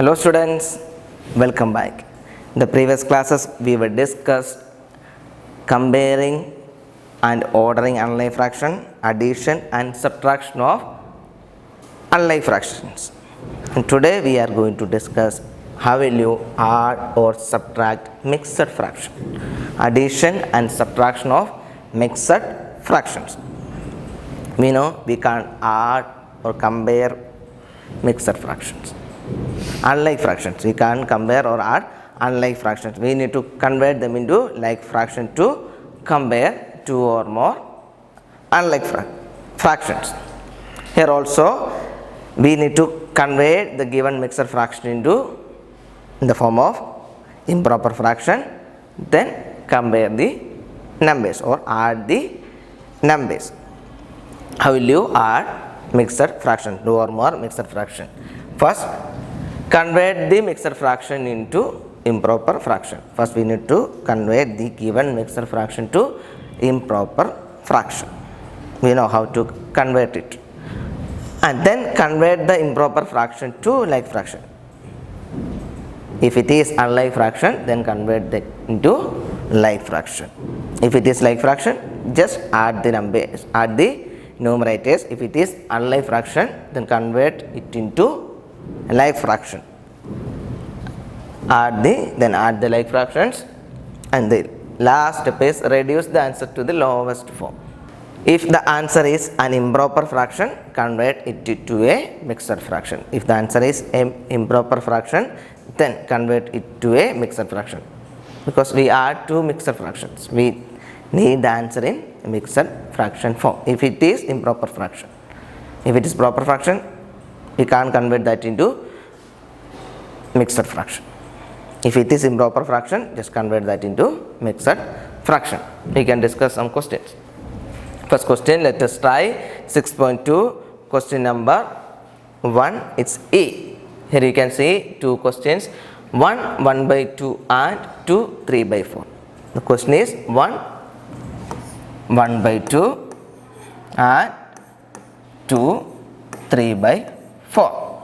Hello students, welcome back. In the previous classes we were discussed comparing and ordering unlike fraction, addition and subtraction of unlike fractions. And today we are going to discuss how will you add or subtract mixed fraction, addition and subtraction of mixed fractions. We know we can't add or compare mixed fractions. Unlike fractions, we can't compare or add unlike fractions. We need to convert them into like fraction to compare two or more unlike fractions. Here also we need to convert the given mixed fraction into in the form of improper fraction, then compare the numbers or add the numbers. How will you add mixed fraction, two or more mixed fraction? First, convert the mixed fraction into improper fraction. First we need to convert the given mixed fraction to improper fraction. We know how to convert it. And then convert the improper fraction to like fraction. If it is unlike fraction, then convert that into like fraction. If it is like fraction, just add the numbers, add the numerators. If it is unlike fraction, then convert it into like fraction. Add the like fractions, and the last step is reduce the answer to the lowest form. If the answer is an improper fraction, convert it to a mixed fraction. If the answer is an improper fraction, then convert it to a mixed fraction. Because we add two mixed fractions, we need the answer in mixed fraction form. If it is improper fraction, if it is proper fraction, we can't convert that into mixed fraction. If it is improper fraction, just convert that into mixed fraction. We can discuss some questions. First question, let us try 6.2, question number 1, it's A. Here you can see two questions, 1 1 by 2 and 2 3 by 4. The question is 1 1 by 2 and 2 3 by 4.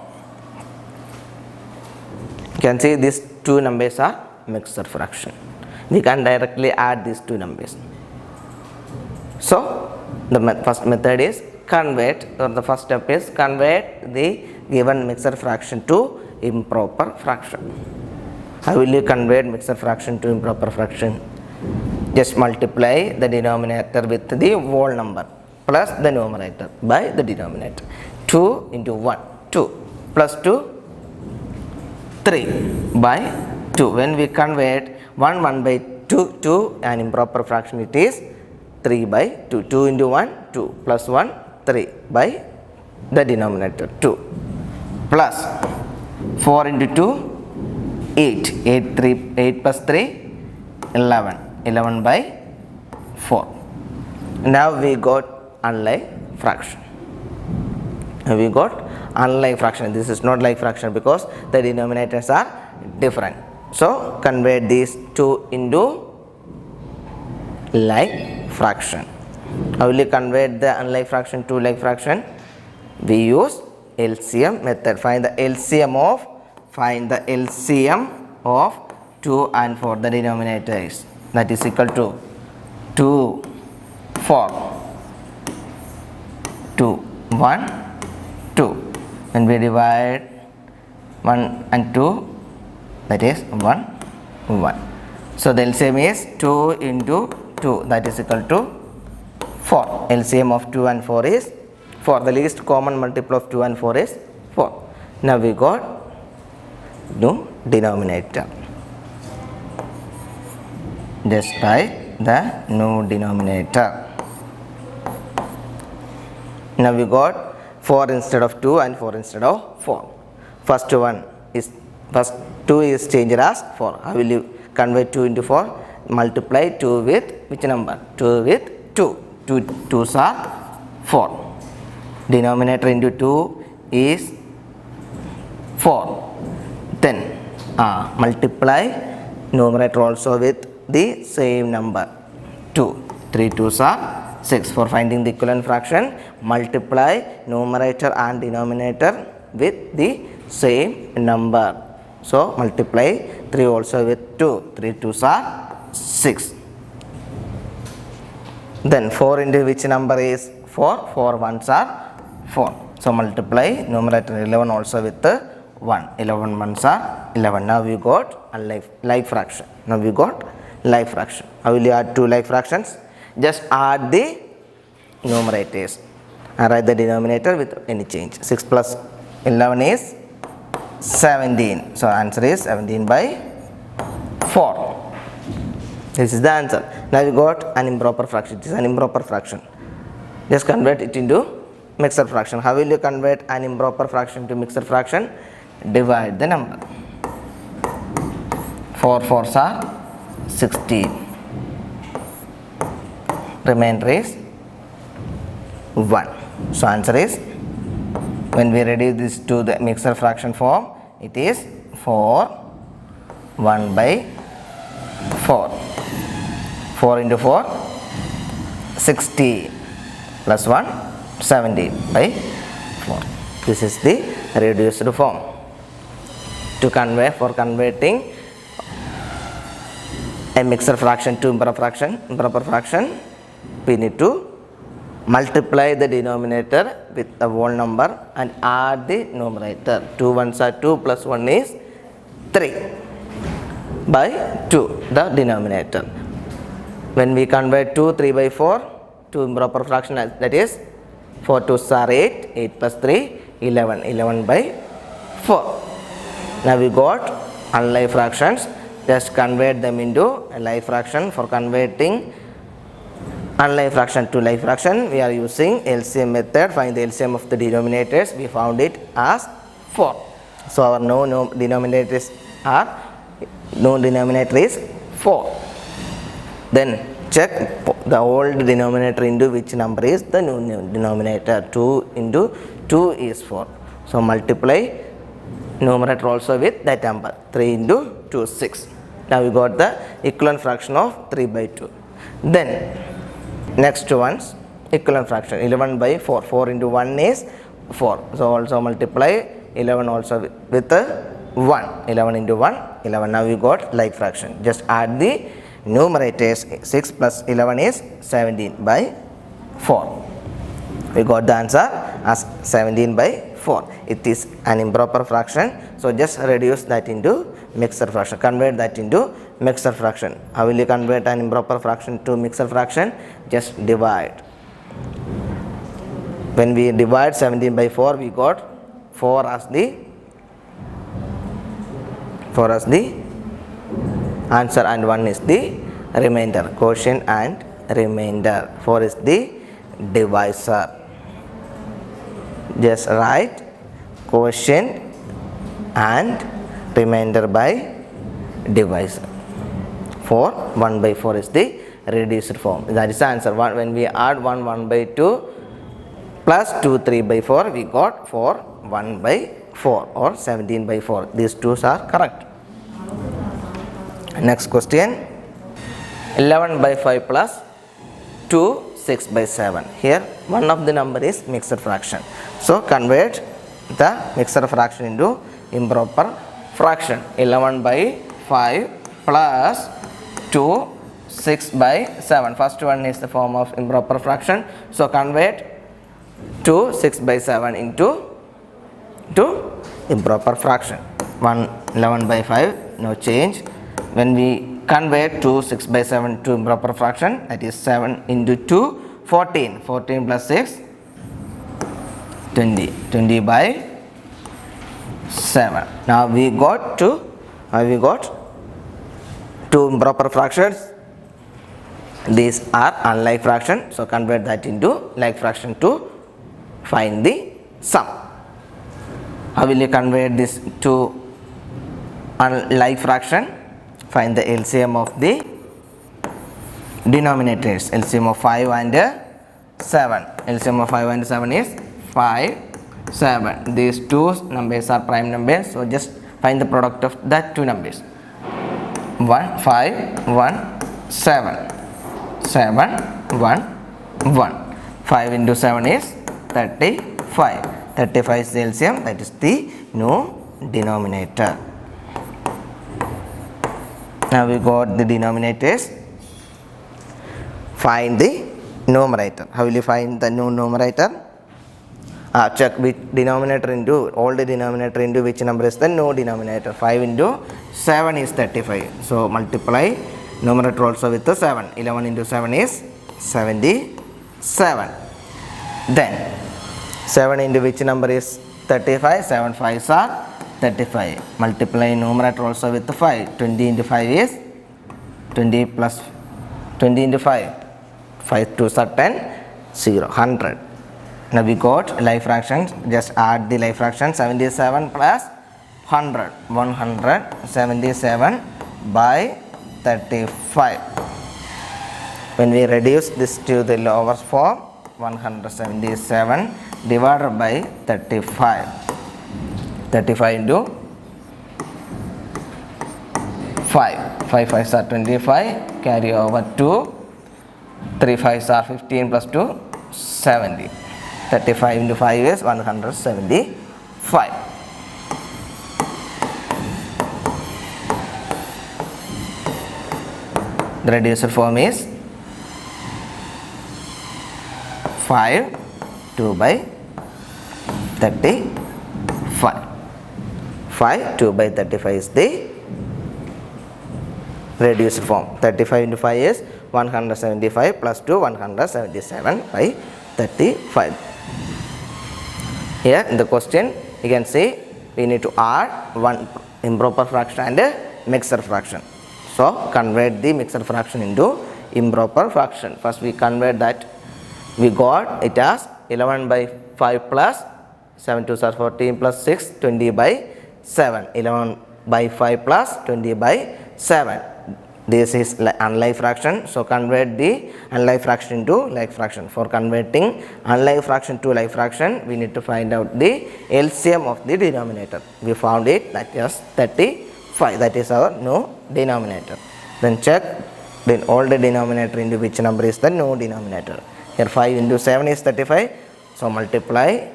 You can see these two numbers are mixed fraction. We can directly add these two numbers. So the first method is convert, or the first step is convert the given mixed fraction to improper fraction. How will you convert mixed fraction to improper fraction? Just multiply the denominator with the whole number plus the numerator by the denominator. 2 into 1, 2 plus 2, 3 by 2. When we convert 1 1 by 2 to an improper fraction, it is 3 by 2. 2 into 1, 2 plus 1, 3 by the denominator 2 plus 4 into 2, 8. 8 plus 3, 11. 11 by 4. Now we got unlike fraction. We got unlike fraction. This is not like fraction because the denominators are different. So convert these two into like fraction. How will you convert the unlike fraction to like fraction? We use LCM method. Find the LCM of 2 and 4, the denominators. That is equal to 2 4 2 1 2. When we divide 1 and 2, that is 1 1. So the LCM is 2 into 2, that is equal to 4. LCM of 2 and 4 is 4. The least common multiple of 2 and 4 is 4. Now we got new denominator. Just write the new denominator. Now we got 4 instead of 2 and 4 instead of 4. First 2 is changed as 4. How will you convert 2 into 4? Multiply 2 with which number? 2 with 2. 2 2s are 4. Denominator into 2 is 4. Then multiply numerator also with the same number 2. 3 2s are 6. For finding the equivalent fraction, multiply numerator and denominator with the same number. So multiply 3 also with 2. 3 2s are 6. Then 4 into which number is 4? 4 ones are 4. So multiply numerator 11 also with 1. 11 ones are 11. Now we got a like fraction. How will you add two like fractions? Just add the numerators and write the denominator with any change. 6 plus 11 is 17. So answer is 17 by 4. This is the answer. Now we got an improper fraction. It is an improper fraction. Just convert it into mixed fraction. How will you convert an improper fraction to mixed fraction? Divide the number. 4 4s are 16. Remainder is 1. So answer is, when we reduce this to the mixed fraction form, it is 4 1 by 4. 4 into 4 60 plus 1 17 by 4. This is the reduced form. To for converting a mixed fraction to improper fraction, we need to multiply the denominator with a whole number and add the numerator. 2 ones are 2 plus 1 is 3 by 2, the denominator. When we convert 2 3 by 4 to improper fraction, that is 4 2s are 8, 8 plus 3 11, 11 by 4. Now we got unlike fractions. Just convert them into a like fraction. For converting unlike fraction to like fraction, we are using LCM method. Find the LCM of the denominators. We found it as 4. So our known denominator is 4. Then check the old denominator into which number is the new denominator. 2 into 2 is 4. So multiply numerator also with that number. 3 into 2 is 6. Now we got the equivalent fraction of 3 by 2. Then next ones, equivalent fraction 11 by 4. 4 into 1 is 4. So also multiply 11 also with 1. 11 into 1 11. Now we got like fraction. Just add the numerators. 6 plus 11 is 17 by 4. We got the answer as 17 by 4. It is an improper fraction. So just reduce that into mixed fraction. Convert that into mixed fraction. How will you convert an improper fraction to mixed fraction? Just divide. When we divide 17 by 4, we got 4 as the answer and 1 is the remainder. Quotient and remainder. 4 is the divisor. Just write quotient and remainder by divisor. 4 1 by 4 is the reduced form. That is the answer. When we add 1 by 2 plus 2 3 by 4, we got 4 1 by 4 or 17 by 4. These twos are correct. Next question, 11 by 5 plus 2 6 by 7. Here one of the number is mixed fraction. So convert the mixed fraction into improper fraction. 11 by 5 plus 2 6 by 7. First one is the form of improper fraction. So convert 2 6 by 7 into improper fraction. 11 by 5, no change. When we convert 2 6 by 7 to improper fraction, that is 7 into 2 14. 14 plus 6 20. 20 by 7. Now we got two improper fractions. These are unlike fraction. So convert that into like fraction to find the sum. How will you convert this to unlike fraction? Find the LCM of the denominators. LCM of 5 and 7. LCM of 5 and 7 is 5 7. These two numbers are prime numbers. So just find the product of that two numbers. 1 5 1 7. 7 1 1. 5 into 7 is 35. 35 is the LCM. That is the new denominator. Now we got the denominators. Find the numerator. How will you find the new numerator? Check which denominator into, all the denominator into which number is the no denominator. 5 into 7 is 35. So multiply numerator also with the 7. 11 into 7 is 77. Then 7 into which number is 35? 7 5s are 35. Multiply numerator also with the 5. 20 into 5 is 20 plus 20 into 5. 5 2s are 10. 0. 100. Now we got life fractions. Just add the life fraction. 77 plus 100. 177 by 35. When we reduce this to the lower form, 177 divided by 35. 35 into 5. 5 5s are 25. Carry over 2. 3 5s are 15 plus 2, 70. 35 into 5 is 175. The reduced form is 5 2 by 35. 5 2 by 35 is the reduced form. 35 into 5 is 175 plus 2, 177 by 35. Here in the question you can see we need to add one improper fraction and a mixed fraction. So convert the mixed fraction into improper fraction. First we convert that. We got it as 11 by 5 plus 7 2s are 14 plus 6, 20 by 7. 11 by 5 plus 20 by 7. This is unlike fraction. So convert the unlike fraction into like fraction. For converting unlike fraction to like fraction, we need to find out the LCM of the denominator. We found it, that is 35. That is our no denominator. Then check then all the denominator into which number is the no denominator. Here 5 into 7 is 35. So multiply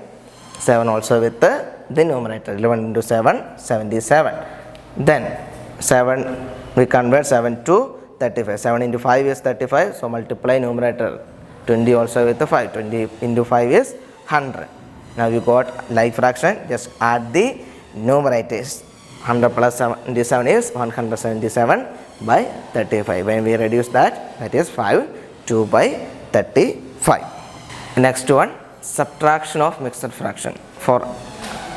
7 also with the denominator. 11 into 7, 77. Then 7 we convert 7 to 35. 7 into 5 is 35. So multiply numerator 20 also with the 5. 20 into 5 is 100. Now you got like fraction. Just add the numerators. 100 plus 77 is 177 by 35. When we reduce that, that is 5 2 by 35. Next one, subtraction of mixed fraction. For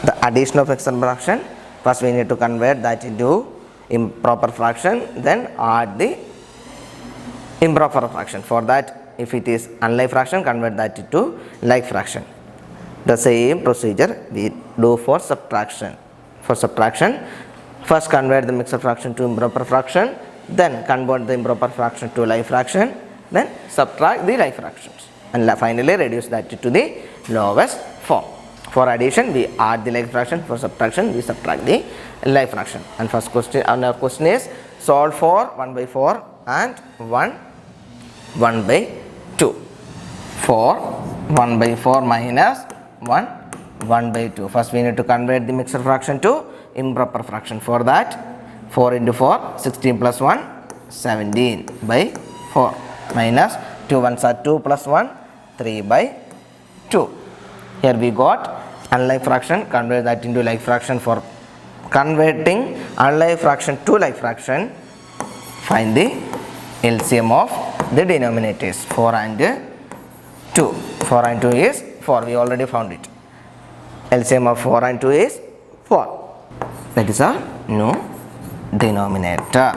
the addition of mixed fraction, first we need to convert that into improper fraction, then add the improper fraction. For that, if it is unlike fraction, convert that into like fraction. The same procedure we do for subtraction. For subtraction, first convert the mixed fraction to improper fraction, then convert the improper fraction to like fraction, then subtract the like fractions, and finally reduce that to the lowest form. For addition, we add the like fraction. For subtraction, we subtract the like fraction. And first question, our question is solve for 1 by 4 and 1 by 2. For 1 by 4 minus 1 by 2. First we need to convert the mixed fraction to improper fraction. For that, 4 into 4, 16 plus 1, 17 by 4 minus 2 ones are 2 plus 1, 3 by 2. Here we got unlike fraction, convert that into like fraction. For converting unlike fraction to like fraction, find the LCM of the denominators. 4 and 2. 4 and 2 is 4. We already found it. LCM of 4 and 2 is 4. That is our no denominator.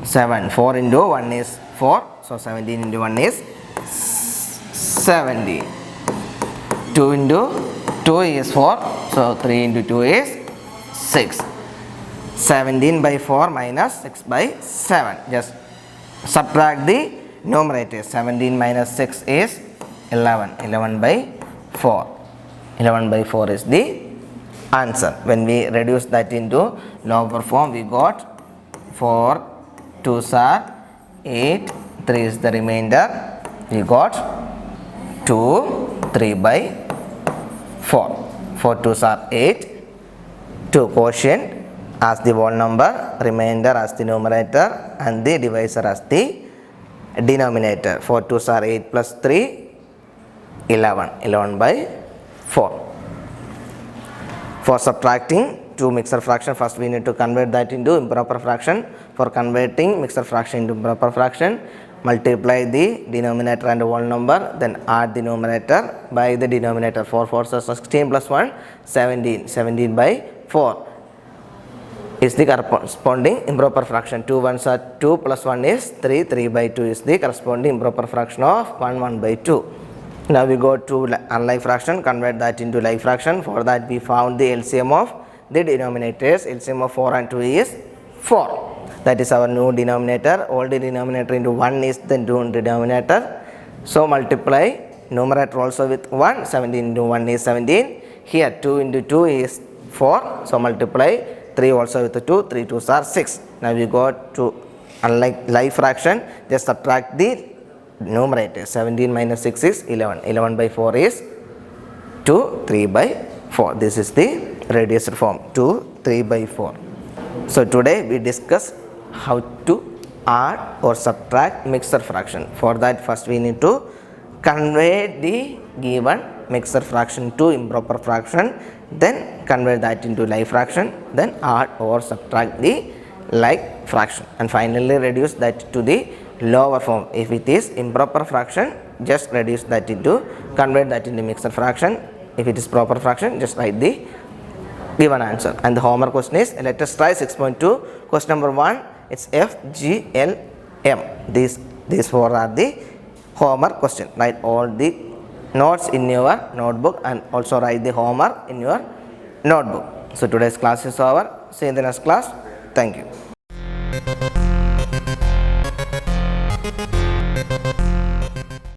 7. 4 into 1 is 4. So 17 into 1 is 70. 2 into 2 is 4. So 3 into 2 is 6. 17 by 4 minus 6 by 7. Just subtract the numerators. 17 minus 6 is 11. 11 by 4. 11 by 4 is the answer. When we reduce that into lower form, we got 4 2s are 8, 3 is the remainder. We got 2, 3 by 4. 4 2s are 8, 2 quotient as the whole number, remainder as the numerator, and the divisor as the denominator. 4 2s are 8 plus 3, 11. 11 by 4. For subtracting two mixed fraction, first we need to convert that into improper fraction. For converting mixed fraction into improper fraction, multiply the denominator and whole number, then add the numerator by the denominator. 4 4s are 16 plus 1, 17. 17 by 4 is the corresponding improper fraction. 2 1s are 2 plus 1 is 3. 3 by 2 is the corresponding improper fraction of 1 1 by 2. Now we go to unlike fraction, convert that into like fraction. For that we found the LCM of the denominators. LCM of 4 and 2 is 4. That is our new denominator. All the denominator into 1 is the new denominator. So multiply numerator also with 1. 17 into 1 is 17. Here 2 into 2 is 4. So multiply 3 also with 2. 3 2s are 6. Now we go to unlike like fraction, just subtract the numerator. 17 minus 6 is 11. 11 by 4 is 2. 3 by 4. This is the reduced form. 2 3 by 4. So today we discuss how to add or subtract mixed fraction. For that first we need to convert the given mixed fraction to improper fraction, then convert that into like fraction, then add or subtract the like fraction, and finally reduce that to the lower form. If it is improper fraction, just reduce that into, convert that into mixed fraction. If it is proper fraction, just write the given answer. And the homework question is, let us try 6.2. Question number 1, it's F, G, L, M. These four are the homework question. Write all the notes in your notebook and also write the homework in your notebook. So today's class is over. See you in the next class. Thank you.